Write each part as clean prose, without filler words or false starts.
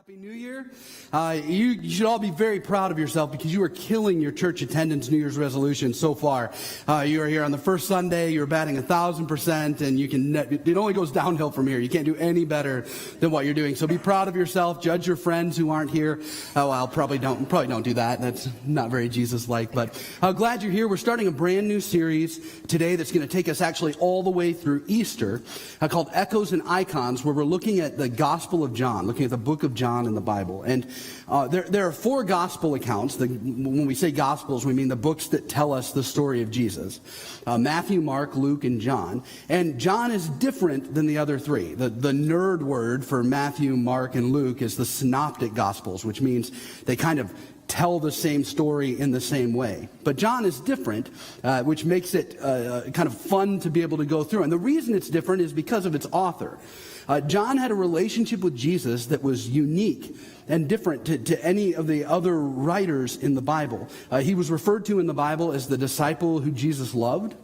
Happy New Year. You should all be very proud of yourself because you are killing your church attendance New Year's resolution so far. You are here on the first Sunday, you're batting 1,000%, and it only goes downhill from here. You can't do any better than what you're doing. So be proud of yourself. Judge your friends who aren't here. Probably don't do that. That's not very Jesus-like, but glad you're here. We're starting a brand new series today that's going to take us actually all the way through Easter, called Echoes and Icons, where we're looking at the Gospel of John, looking at the book of John in the Bible. And there are four gospel accounts. When we say gospels, we mean the books that tell us the story of Jesus. Matthew, Mark, Luke, and John. And John is different than the other three. The nerd word for Matthew, Mark, and Luke is the synoptic gospels, which means they kind of tell the same story in the same way. But John is different, which makes it kind of fun to be able to go through. And the reason it's different is because of its author. John had a relationship with Jesus that was unique and different to any of the other writers in the Bible. He was referred to in the Bible as the disciple who Jesus loved.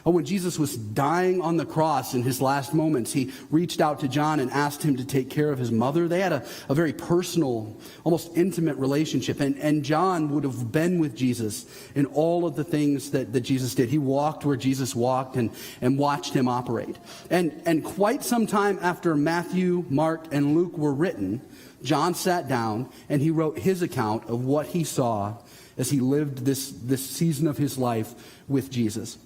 When Jesus was dying on the cross in his last moments, he reached out to John and asked him to take care of his mother. They had a very personal, almost intimate relationship. And John would have been with Jesus in all of the things that Jesus did. He walked where Jesus walked and watched him operate. And quite some time after Matthew, Mark, and Luke were written, John sat down and he wrote his account of what he saw as he lived this season of his life with Jesus.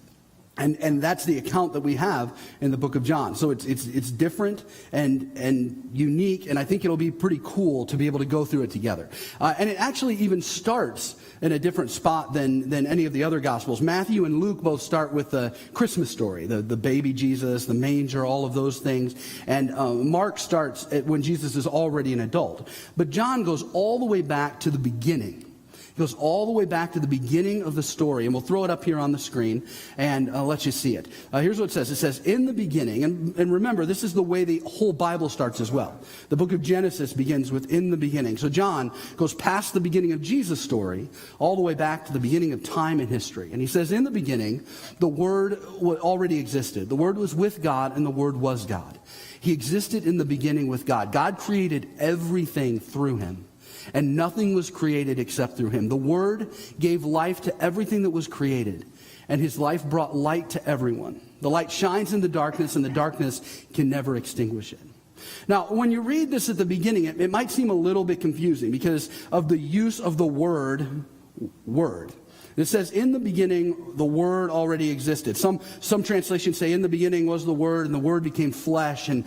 And that's the account that we have in the book of John. So it's different and unique, and I think it'll be pretty cool to be able to go through it together. And it actually even starts in a different spot than any of the other Gospels. Matthew and Luke both start with the Christmas story, the baby Jesus, the manger, all of those things. And Mark starts when Jesus is already an adult. But John goes all the way back to the beginning. It goes all the way back to the beginning of the story, and we'll throw it up here on the screen and let you see it. Here's what it says. It says, in the beginning, and remember, this is the way the whole Bible starts as well. The book of Genesis begins with in the beginning. So John goes past the beginning of Jesus' story all the way back to the beginning of time and history. And he says, in the beginning, the Word already existed. The Word was with God, and the Word was God. He existed in the beginning with God. God created everything through him. And nothing was created except through him. The Word gave life to everything that was created. And his life brought light to everyone. The light shines in the darkness, and the darkness can never extinguish it. Now, when you read this at the beginning, it might seem a little bit confusing because of the use of the word. It says, in the beginning, the Word already existed. Some translations say, in the beginning was the Word, and the Word became flesh and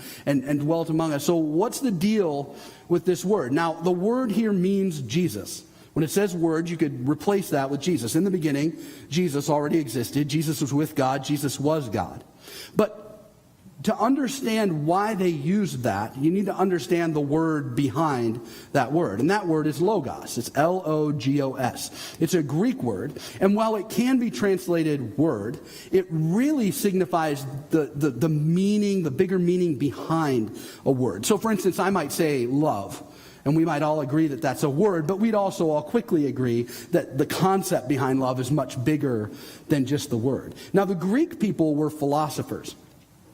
dwelt among us. So what's the deal with this word? Now, the word here means Jesus. When it says word, you could replace that with Jesus. In the beginning, Jesus already existed. Jesus was with God. Jesus was God. But to understand why they used that, you need to understand the word behind that word. And that word is logos. It's Logos. It's a Greek word. And while it can be translated word, it really signifies the meaning, the bigger meaning behind a word. So for instance, I might say love. And we might all agree that that's a word, but we'd also all quickly agree that the concept behind love is much bigger than just the word. Now, the Greek people were philosophers.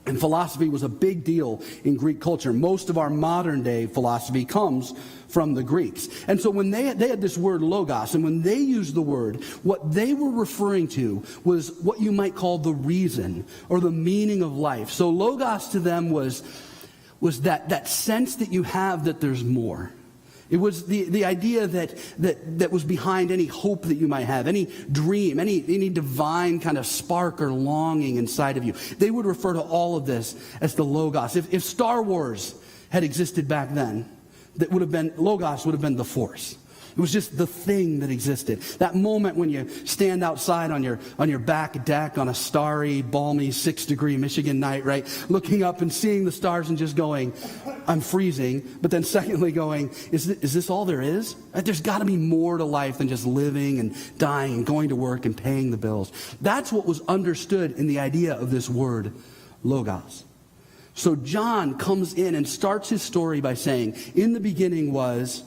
And philosophy was a big deal in Greek culture. Most of our modern day philosophy comes from the Greeks. And so when they had this word logos, and when they used the word, what they were referring to was what you might call the reason or the meaning of life. So logos to them was that sense that you have that there's more. It was the idea that was behind any hope that you might have, any dream, any divine kind of spark or longing inside of you. They would refer to all of this as the Logos. If Star Wars had existed back then, Logos would have been the Force. It was just the thing that existed. That moment when you stand outside on your back deck on a starry, balmy 6-degree Michigan night, right? Looking up and seeing the stars and just going, I'm freezing. But then secondly going, is this all there is? There's got to be more to life than just living and dying and going to work and paying the bills. That's what was understood in the idea of this word, logos. So John comes in and starts his story by saying, in the beginning was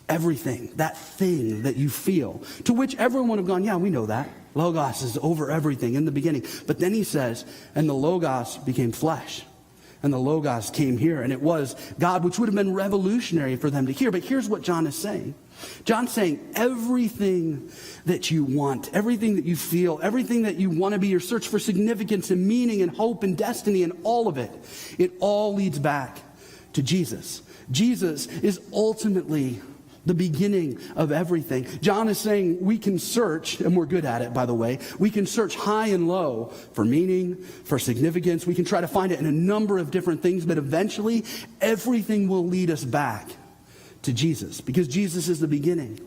everything, that thing that you feel, to which everyone would have gone, yeah, we know that. Logos is over everything in the beginning. But then he says, and the Logos became flesh and the Logos came here, and it was God, which would have been revolutionary for them to hear. But here's what John is saying. John's saying everything that you want, everything that you feel, everything that you want to be, your search for significance and meaning and hope and destiny and all of it, it all leads back to Jesus. Jesus is ultimately the beginning of everything. John is saying we can search, and we're good at it, by the way. We can search high and low for meaning, for significance. We can try to find it in a number of different things, but eventually everything will lead us back to Jesus, because Jesus is the beginning.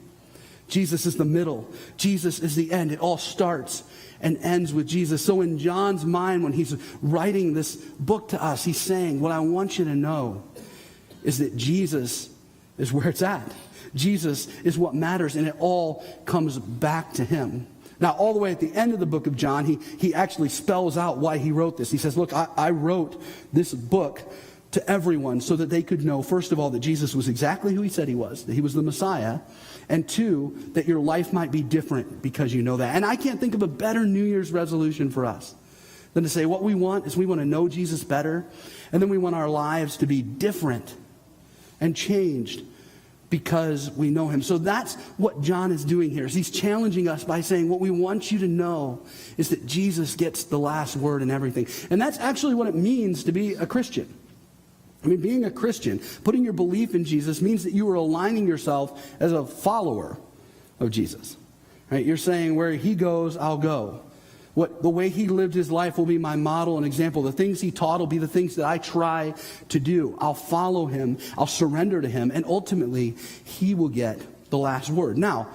Jesus is the middle. Jesus is the end. It all starts and ends with Jesus. So in John's mind, when he's writing this book to us, he's saying, what I want you to know is that Jesus is where it's at. Jesus is what matters, and it all comes back to him. Now, all the way at the end of the book of John, he actually spells out why he wrote this. He says, look, I wrote this book to everyone so that they could know, first of all, that Jesus was exactly who he said he was, that he was the Messiah, and two, that your life might be different because you know that. And I can't think of a better New Year's resolution for us than to say what we want is we want to know Jesus better, and then we want our lives to be different and changed because we know him. So that's what John is doing here. Is he's challenging us by saying what we want you to know is that Jesus gets the last word in everything. And that's actually what it means to be a Christian. I mean, being a Christian, putting your belief in Jesus means that you are aligning yourself as a follower of Jesus. Right? You're saying where he goes, I'll go. The way he lived his life will be my model and example. The things he taught will be the things that I try to do. I'll follow him. I'll surrender to him. And ultimately, he will get the last word. Now,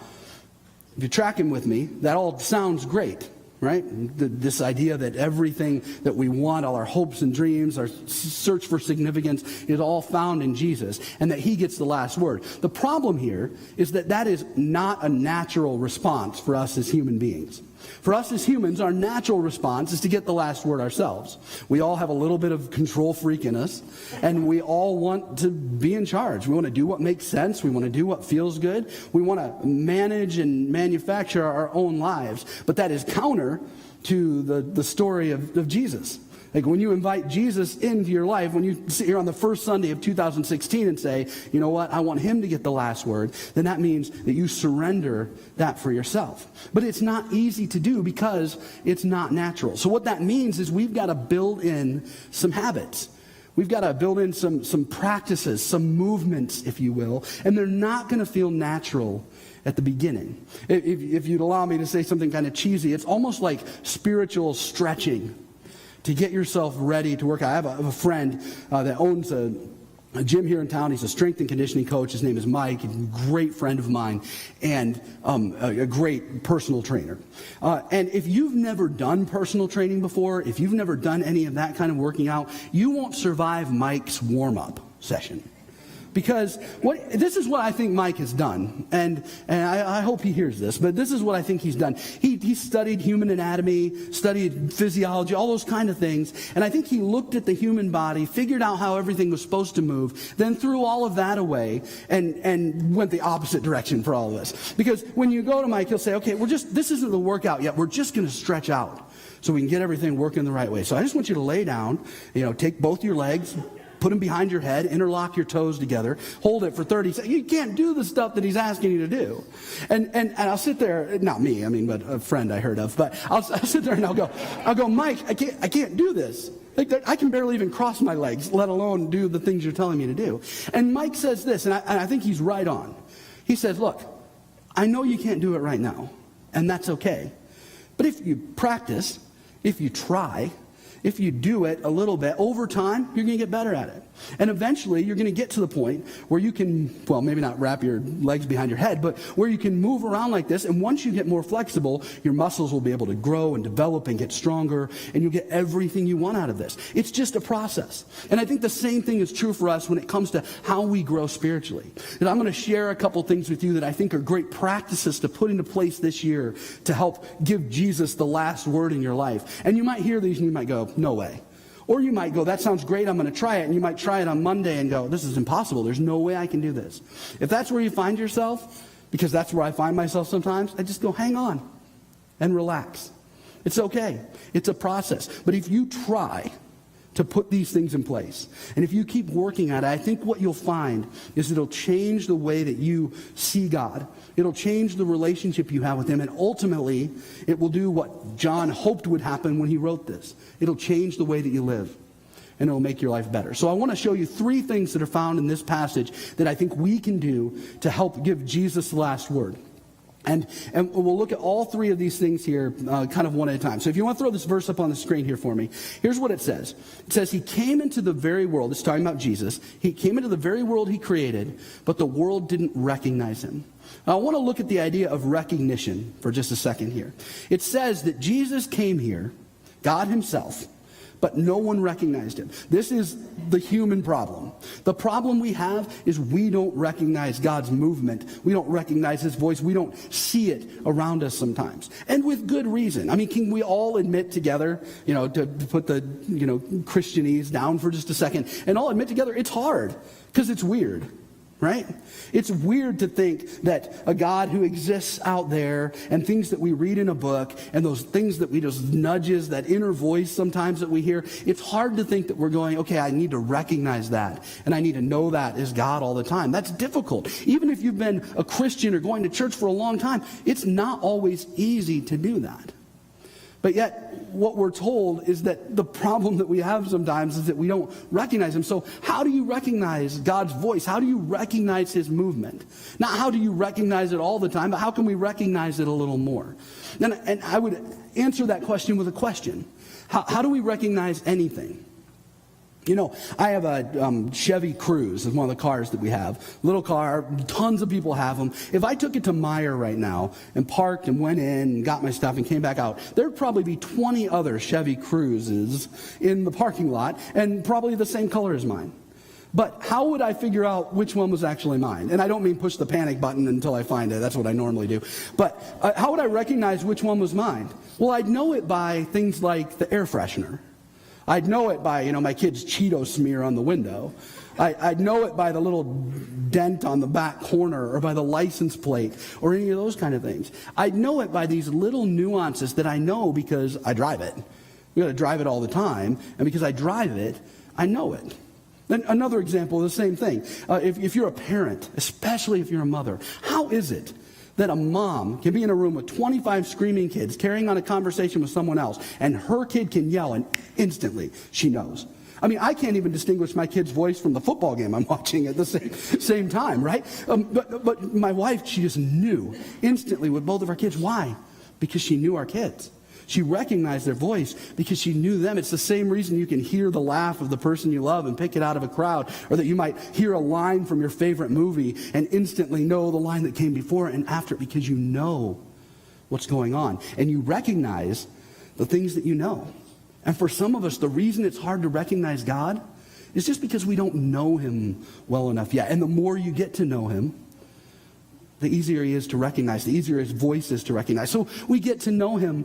if you're tracking with me, that all sounds great, right? This idea that everything that we want, all our hopes and dreams, our search for significance is all found in Jesus, and that he gets the last word. The problem here is that that is not a natural response for us as human beings. For us as humans, our natural response is to get the last word ourselves. We all have a little bit of control freak in us, and we all want to be in charge. We want to do what makes sense. We want to do what feels good. We want to manage and manufacture our own lives. But that is counter to the story of Jesus. Like when you invite Jesus into your life, when you sit here on the first Sunday of 2016 and say, you know what, I want him to get the last word, then that means that you surrender that for yourself. But it's not easy to do because it's not natural. So what that means is we've got to build in some habits. We've got to build in some practices, some movements, if you will, and they're not going to feel natural at the beginning. If you'd allow me to say something kind of cheesy, it's almost like spiritual stretching to get yourself ready to work out. I have a friend that owns a gym here in town. He's a strength and conditioning coach. His name is Mike. He's a great friend of mine and a great personal trainer. And if you've never done personal training before, if you've never done any of that kind of working out, you won't survive Mike's warm-up session. Because this is what I think Mike has done, and I hope he hears this, but this is what I think he's done. He studied human anatomy, studied physiology, all those kind of things, and I think he looked at the human body, figured out how everything was supposed to move, then threw all of that away and went the opposite direction for all of this. Because when you go to Mike, he'll say, okay, this isn't the workout yet, we're just going to stretch out so we can get everything working the right way. So I just want you to lay down, take both your legs, put them behind your head, interlock your toes together, hold it for 30 seconds. You can't do the stuff that he's asking you to do. And I'll sit there, not me, but a friend I heard of, but I'll sit there and I'll go, Mike, I can't do this. Like, I can barely even cross my legs, let alone do the things you're telling me to do. And Mike says this, and I think he's right on. He says, look, I know you can't do it right now, and that's okay. But if you practice, if you try, if you do it a little bit, over time, you're going to get better at it. And eventually, you're going to get to the point where you can, well, maybe not wrap your legs behind your head, but where you can move around like this. And once you get more flexible, your muscles will be able to grow and develop and get stronger, and you'll get everything you want out of this. It's just a process. And I think the same thing is true for us when it comes to how we grow spiritually. And I'm going to share a couple things with you that I think are great practices to put into place this year to help give Jesus the last word in your life. And you might hear these and you might go, no way. Or you might go, that sounds great, I'm going to try it. And you might try it on Monday and go, this is impossible. There's no way I can do this. If that's where you find yourself, because that's where I find myself sometimes, I just go, hang on and relax. It's okay. It's a process. But if you try to put these things in place. And if you keep working at it, I think what you'll find is it'll change the way that you see God. It'll change the relationship you have with him. And ultimately, it will do what John hoped would happen when he wrote this. It'll change the way that you live. And it'll make your life better. So I want to show you 3 things that are found in this passage that I think we can do to help give Jesus the last word. And we'll look at all 3 of these things here kind of one at a time. So if you want to throw this verse up on the screen here for me, here's what it says. It says, he came into the very world, it's talking about Jesus, he came into the very world he created, but the world didn't recognize him. Now, I want to look at the idea of recognition for just a second here. It says that Jesus came here, God himself, but no one recognized him. This is the human problem. The problem we have is we don't recognize God's movement. We don't recognize his voice. We don't see it around us sometimes. And with good reason. I mean, can we all admit together, to put the, Christianese down for just a second, and all admit together it's hard because it's weird. Right? It's weird to think that a God who exists out there and things that we read in a book and those things that we just nudges, that inner voice sometimes that we hear, it's hard to think that we're going, okay, I need to recognize that and I need to know that is God all the time. That's difficult. Even if you've been a Christian or going to church for a long time, it's not always easy to do that. But yet, what we're told is that the problem that we have sometimes is that we don't recognize him. So how do you recognize God's voice? How do you recognize his movement? Not how do you recognize it all the time, but how can we recognize it a little more? And I would answer that question with a question. How do we recognize anything? I have a Chevy Cruze, is one of the cars that we have. Little car, tons of people have them. If I took it to Meijer right now and parked and went in and got my stuff and came back out, there'd probably be 20 other Chevy Cruzes in the parking lot and probably the same color as mine. But how would I figure out which one was actually mine? And I don't mean push the panic button until I find it. That's what I normally do. But how would I recognize which one was mine? Well, I'd know it by things like the air freshener. I'd know it by, my kid's Cheeto smear on the window. I'd know it by the little dent on the back corner or by the license plate or any of those kind of things. I'd know it by these little nuances that I know because I drive it. We got to drive it all the time. And because I drive it, I know it. Then another example of the same thing. If you're a parent, especially if you're a mother, how is it that a mom can be in a room with 25 screaming kids carrying on a conversation with someone else and her kid can yell and instantly she knows? I mean, I can't even distinguish my kid's voice from the football game I'm watching at the same time, right? But my wife, she just knew instantly with both of our kids. Why? Because she knew our kids. She recognized their voice because she knew them. It's the same reason you can hear the laugh of the person you love and pick it out of a crowd, or that you might hear a line from your favorite movie and instantly know the line that came before it and after it because you know what's going on. And you recognize the things that you know. And for some of us, the reason it's hard to recognize God is just because we don't know him well enough yet. And the more you get to know him, the easier he is to recognize, the easier his voice is to recognize. So we get to know him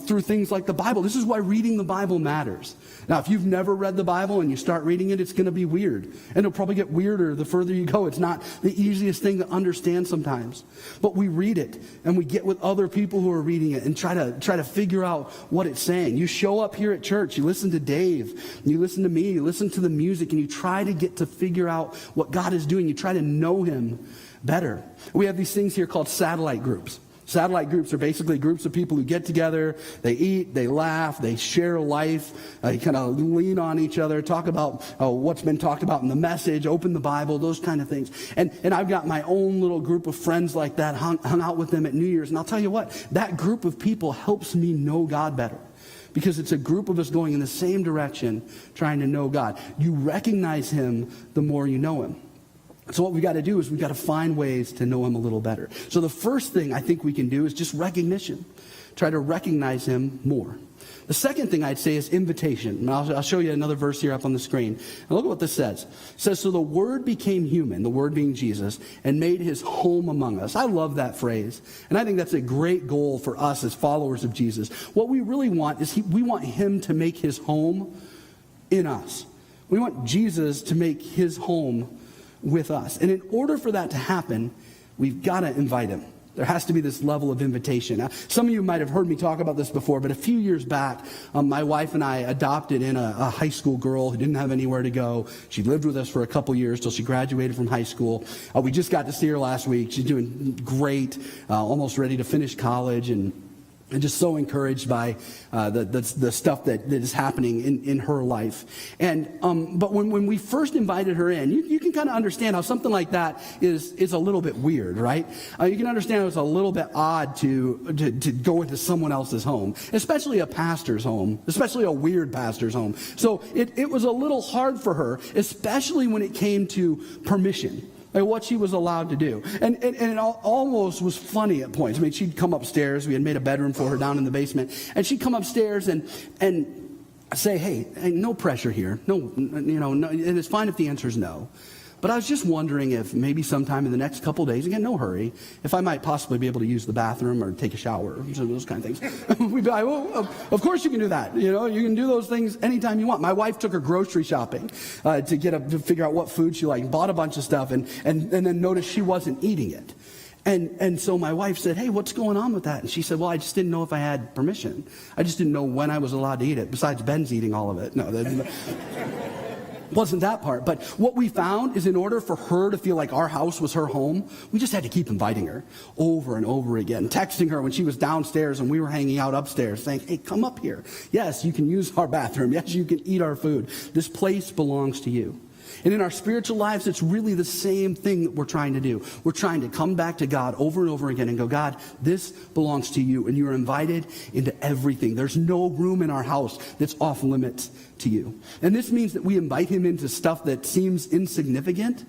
through things like the Bible. This is why reading the Bible matters. Now, if you've never read the Bible and you start reading it, it's going to be weird. And it'll probably get weirder the further you go. It's not the easiest thing to understand sometimes. But we read it, and we get with other people who are reading it and try to figure out what it's saying. You show up here at church, you listen to Dave, you listen to me, you listen to the music, and you try to get to figure out what God is doing. You try to know him better. We have these things here called satellite groups. Satellite groups are basically groups of people who get together, they eat, they laugh, they share life, they kind of lean on each other, talk about what's been talked about in the message, open the Bible, those kind of things. And I've got my own little group of friends like that, hung out with them at New Year's. And I'll tell you what, that group of people helps me know God better. Because it's a group of us going in the same direction, trying to know God. You recognize him the more you know him. So what we got to do is we got to find ways to know him a little better. So the first thing I think we can do is just recognition. Try to recognize him more. The second thing I'd say is invitation. And I'll show you another verse here up on the screen. And look at what this says. It says, so the Word became human, the Word being Jesus, and made his home among us. I love that phrase. And I think that's a great goal for us as followers of Jesus. What we really want is we want him to make his home in us. We want Jesus to make his home with us. And in order for that to happen, we've got to invite him. There has to be this level of invitation. Now, some of you might have heard me talk about this before, but a few years back, my wife and I adopted in a high school girl who didn't have anywhere to go. She lived with us for a couple years till she graduated from high school. We just got to see her last week. She's doing great, almost ready to finish college, and just so encouraged by the stuff that is happening in her life. And but when we first invited her in, you can kind of understand how something like that is a little bit weird, right? You can understand it's a little bit odd to go into someone else's home, especially a pastor's home, especially a weird pastor's home. So it was a little hard for her, especially when it came to permission. Like what she was allowed to do. And it almost was funny at points. I mean, she'd come upstairs. We had made a bedroom for her down in the basement. And she'd come upstairs and say, hey, no pressure here. No, and it's fine if the answer is no. But I was just wondering if maybe sometime in the next couple of days, again, no hurry, if I might possibly be able to use the bathroom or take a shower, those kind of things. We'd be like, well, of course you can do that. You can do those things anytime you want. My wife took her grocery shopping to figure out what food she liked, bought a bunch of stuff, and then noticed she wasn't eating it. And so my wife said, hey, what's going on with that? And she said, well, I just didn't know if I had permission. I just didn't know when I was allowed to eat it. Besides, Ben's eating all of it. No, wasn't that part. But what we found is in order for her to feel like our house was her home, we just had to keep inviting her over and over again, texting her when she was downstairs and we were hanging out upstairs, saying, hey, come up here. Yes, you can use our bathroom. Yes, you can eat our food. This place belongs to you. And in our spiritual lives, it's really the same thing that we're trying to do. We're trying to come back to God over and over again and go, God, this belongs to you, and you are invited into everything. There's no room in our house that's off limits to you. And this means that we invite him into stuff that seems insignificant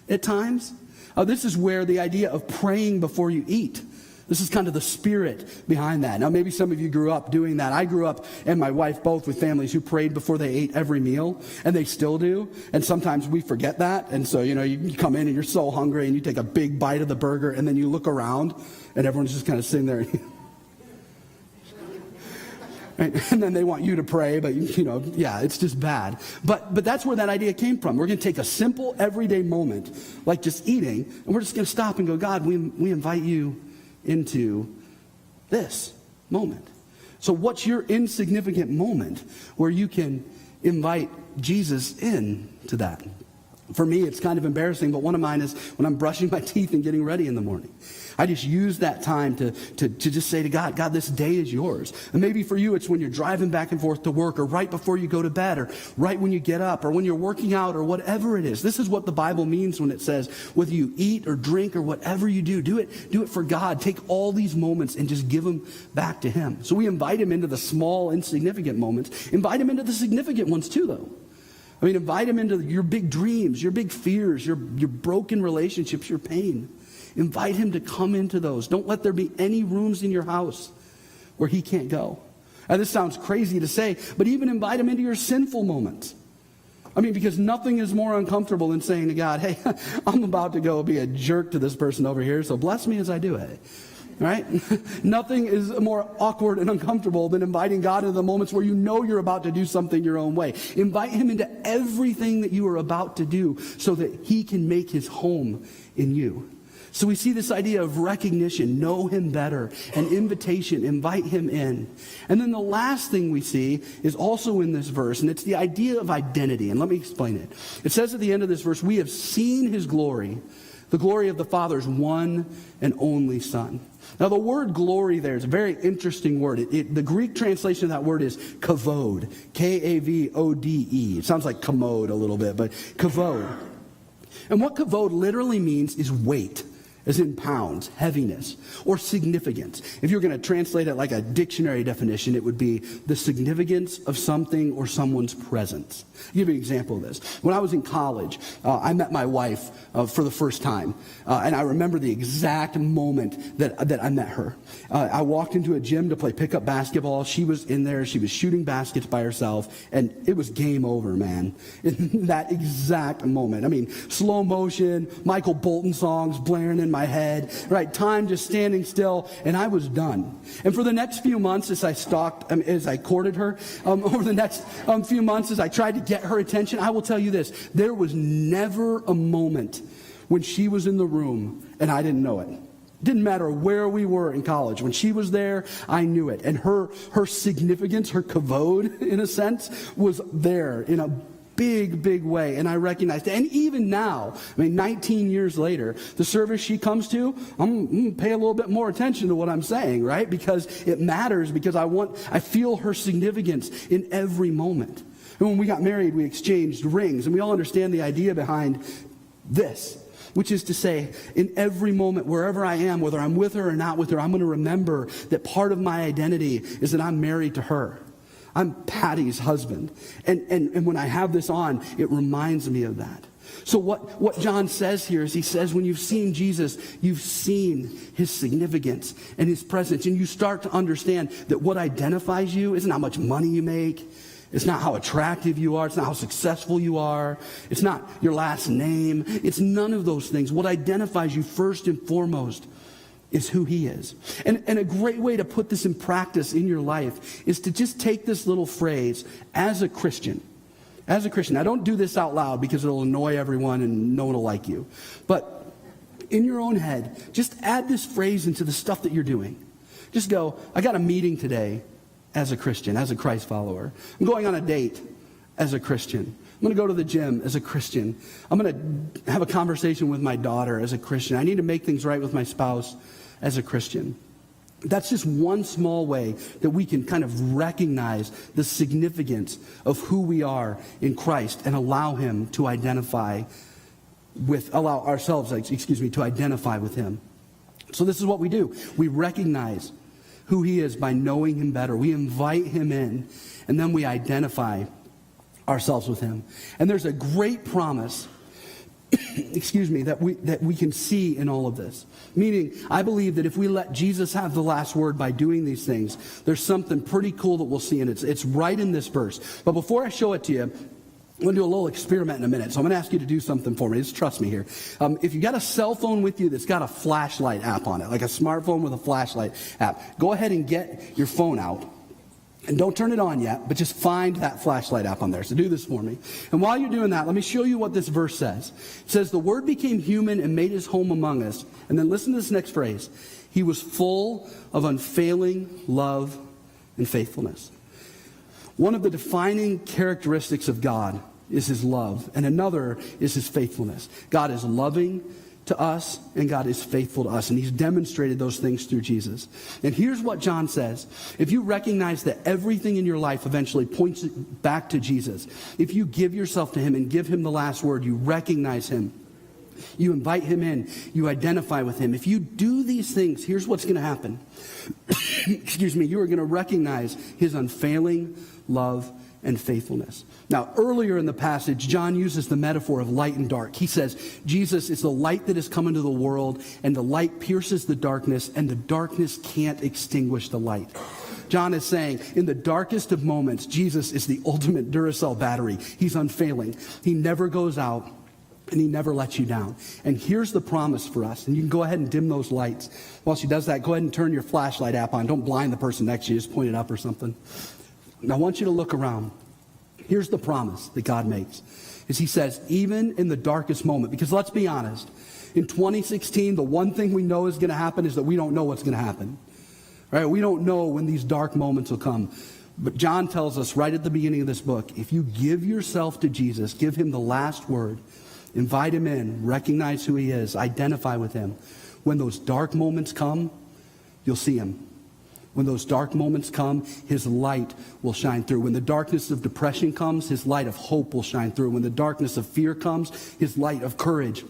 at times. This is where the idea of praying before you eat, this is kind of the spirit behind that. Now, maybe some of you grew up doing that. I grew up, and my wife both, with families who prayed before they ate every meal, and they still do. And sometimes we forget that. And so, you come in and you're so hungry, and you take a big bite of the burger, and then you look around, and everyone's just kind of sitting there. Right? And then they want you to pray, but it's just bad. But that's where that idea came from. We're going to take a simple, everyday moment, like just eating, and we're just going to stop and go, God, we invite you into this moment. So what's your insignificant moment where you can invite Jesus into that? For me, it's kind of embarrassing, but one of mine is when I'm brushing my teeth and getting ready in the morning. I just use that time to just say to God, God, this day is yours. And maybe for you, it's when you're driving back and forth to work, or right before you go to bed, or right when you get up, or when you're working out, or whatever it is. This is what the Bible means when it says, whether you eat or drink or whatever you do it for God. Take all these moments and just give them back to him. So we invite him into the small, insignificant moments. Invite him into the significant ones too, though. I mean, invite him into your big dreams, your big fears, your broken relationships, your pain. Invite him to come into those. Don't let there be any rooms in your house where he can't go. Now, this sounds crazy to say, but even invite him into your sinful moments. I mean, because nothing is more uncomfortable than saying to God, hey, I'm about to go be a jerk to this person over here, so bless me as I do it. Right? Nothing is more awkward and uncomfortable than inviting God into the moments where you know you're about to do something your own way. Invite him into everything that you are about to do so that he can make his home in you. So we see this idea of recognition, know him better, and invitation, invite him in. And then the last thing we see is also in this verse, and it's the idea of identity. And let me explain it. It says at the end of this verse, we have seen his glory, the glory of the Father's one and only Son. Now, the word glory there is a very interesting word. The Greek translation of that word is kavod, K-A-V-O-D-E. It sounds like commode a little bit, but kavod. And what kavod literally means is weight, as in pounds, heaviness, or significance. If you're going to translate it like a dictionary definition, it would be the significance of something or someone's presence. I'll give you an example of this. When I was in college, I met my wife for the first time, and I remember the exact moment that I met her. I walked into a gym to play pickup basketball. She was in there. She was shooting baskets by herself, and it was game over, man. In that exact moment. I mean, slow motion, Michael Bolton songs blaring in my head, right? Time just standing still, and I was done. And for the next few months, as I courted her, over the next few months, as I tried to get her attention, I will tell you this: there was never a moment when she was in the room and I didn't know it. Didn't matter where we were in college. When she was there, I knew it. And her significance, her kavod, in a sense, was there in a big way. And I recognized it. And even now, 19 years later, the service she comes to, I'm going to pay a little bit more attention to what I'm saying, right? Because it matters, because I feel her significance in every moment. And when we got married, we exchanged rings. And we all understand the idea behind this, which is to say, in every moment, wherever I am, whether I'm with her or not with her, I'm going to remember that part of my identity is that I'm married to her. I'm Patty's husband. And when I have this on, it reminds me of that. So what John says here is, he says, when you've seen Jesus, you've seen his significance and his presence. And you start to understand that what identifies you isn't how much money you make. It's not how attractive you are. It's not how successful you are. It's not your last name. It's none of those things. What identifies you first and foremost is who he is. And a great way to put this in practice in your life is to just take this little phrase, as a Christian. As a Christian. Now, don't do this out loud because it'll annoy everyone and no one will like you. But in your own head, just add this phrase into the stuff that you're doing. Just go, I got a meeting today as a Christian, as a Christ follower. I'm going on a date as a Christian. I'm going to go to the gym as a Christian. I'm going to have a conversation with my daughter as a Christian. I need to make things right with my spouse as a Christian. That's just one small way that we can kind of recognize the significance of who we are in Christ and allow ourselves to identify with him. So this is what we do. We recognize who he is by knowing him better. We invite him in, and then we identify ourselves with him. And there's a great promise that we can see in all of this. Meaning, I believe that if we let Jesus have the last word by doing these things, there's something pretty cool that we'll see, and it's right in this verse. But before I show it to you, I'm going to do a little experiment in a minute. So I'm going to ask you to do something for me. Just trust me here. If you got a cell phone with you that's got a flashlight app on it, like a smartphone with a flashlight app, go ahead and get your phone out. And don't turn it on yet, but just find that flashlight app on there. So do this for me. And while you're doing that, let me show you what this verse says. It says, the Word became human and made his home among us. And then listen to this next phrase. He was full of unfailing love and faithfulness. One of the defining characteristics of God is his love, and another is his faithfulness. God is loving to us, and God is faithful to us, and he's demonstrated those things through Jesus. And here's what John says. If you recognize that everything in your life eventually points back to Jesus, if you give yourself to him and give him the last word, you recognize him, you invite him in, you identify with him. If you do these things, here's what's going to happen. You are going to recognize his unfailing love and faithfulness. Now, earlier in the passage, John uses the metaphor of light and dark. He says, Jesus is the light that has come into the world, and the light pierces the darkness, and the darkness can't extinguish the light. John is saying, in the darkest of moments, Jesus is the ultimate Duracell battery. He's unfailing. He never goes out, and he never lets you down. And here's the promise for us. And you can go ahead and dim those lights. While she does that, go ahead and turn your flashlight app on. Don't blind the person next to you. Just point it up or something. Now, I want you to look around. Here's the promise that God makes. Is he says, even in the darkest moment, because let's be honest, in 2016, the one thing we know is going to happen is that we don't know what's going to happen. Right? We don't know when these dark moments will come. But John tells us right at the beginning of this book, if you give yourself to Jesus, give him the last word, invite him in, recognize who he is, identify with him. When those dark moments come, you'll see him. When those dark moments come, his light will shine through. When the darkness of depression comes, his light of hope will shine through. When the darkness of fear comes, his light of courage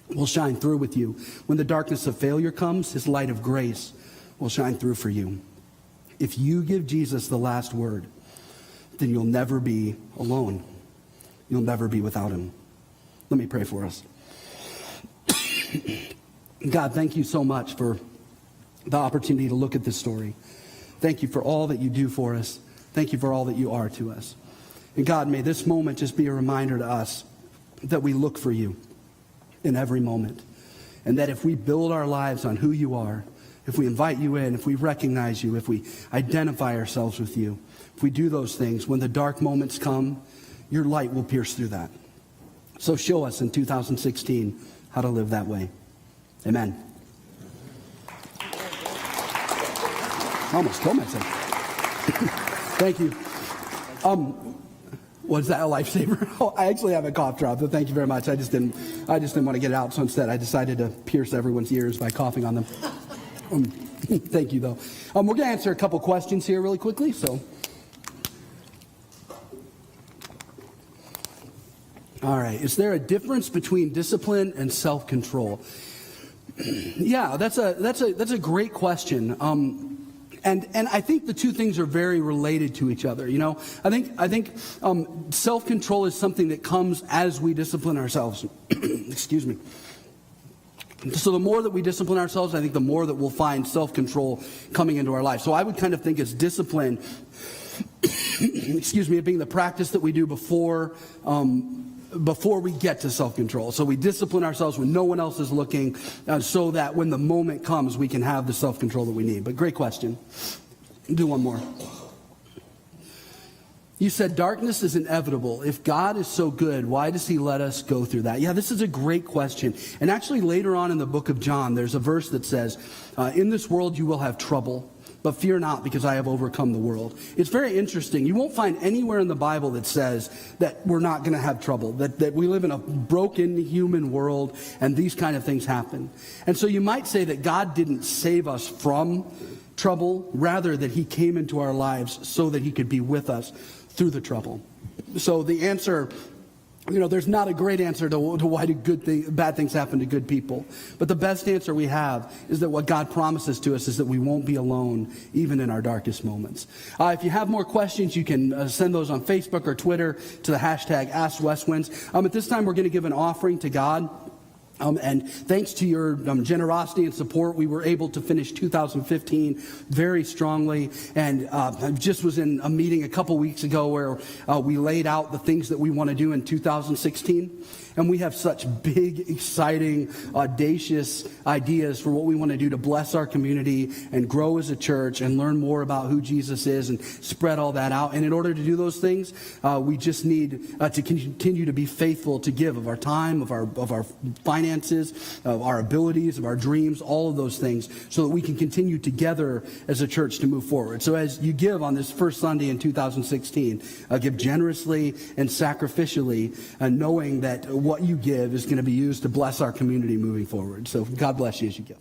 will shine through with you. When the darkness of failure comes, his light of grace will shine through for you. If you give Jesus the last word, then you'll never be alone. You'll never be without him. Let me pray for us. God, thank you so much for the opportunity to look at this story. Thank you for all that you do for us. Thank you for all that you are to us. And God, may this moment just be a reminder to us that we look for you in every moment. And that if we build our lives on who you are, if we invite you in, if we recognize you, if we identify ourselves with you, if we do those things, when the dark moments come, your light will pierce through that. So show us in 2016 how to live that way. Amen. I almost killed myself. Thank you. Was that a lifesaver? Oh, I actually have a cough drop, so thank you very much. I just didn't want to get it out, so instead I decided to pierce everyone's ears by coughing on them. Thank you, though. We're going to answer a couple questions here really quickly. So, all right. Is there a difference between discipline and self-control? Yeah, that's a great question. And I think the two things are very related to each other. You know, I think self-control is something that comes as we discipline ourselves. Excuse me. So the more that we discipline ourselves, I think the more that we'll find self-control coming into our life. So I would kind of think as discipline, excuse me, being the practice that we do before we get to self-control. So we discipline ourselves when no one else is looking, so that when the moment comes, we can have the self-control that we need. But great question. Do one more. You said darkness is inevitable. If God is so good, why does he let us go through that? Yeah, this is a great question. And actually later on in the book of John, there's a verse that says, in this world you will have trouble, but fear not, because I have overcome the world. It's very interesting. You won't find anywhere in the Bible that says that we're not going to have trouble, that we live in a broken human world and these kind of things happen. And so you might say that God didn't save us from trouble, rather that he came into our lives so that he could be with us through the trouble. So the answer, you know, there's not a great answer to why do bad things happen to good people. But the best answer we have is that what God promises to us is that we won't be alone even in our darkest moments. If you have more questions, you can send those on Facebook or Twitter to the hashtag AskWestWinds. At this time, we're going to give an offering to God. And thanks to your generosity and support, we were able to finish 2015 very strongly. And I just was in a meeting a couple weeks ago where we laid out the things that we want to do in 2016. And we have such big, exciting, audacious ideas for what we want to do to bless our community and grow as a church and learn more about who Jesus is and spread all that out. And in order to do those things, we just need to continue to be faithful to give of our time, of our finances, of our abilities, of our dreams, all of those things, so that we can continue together as a church to move forward. So as you give on this first Sunday in 2016, give generously and sacrificially, knowing that what you give is going to be used to bless our community moving forward. So God bless you as you give.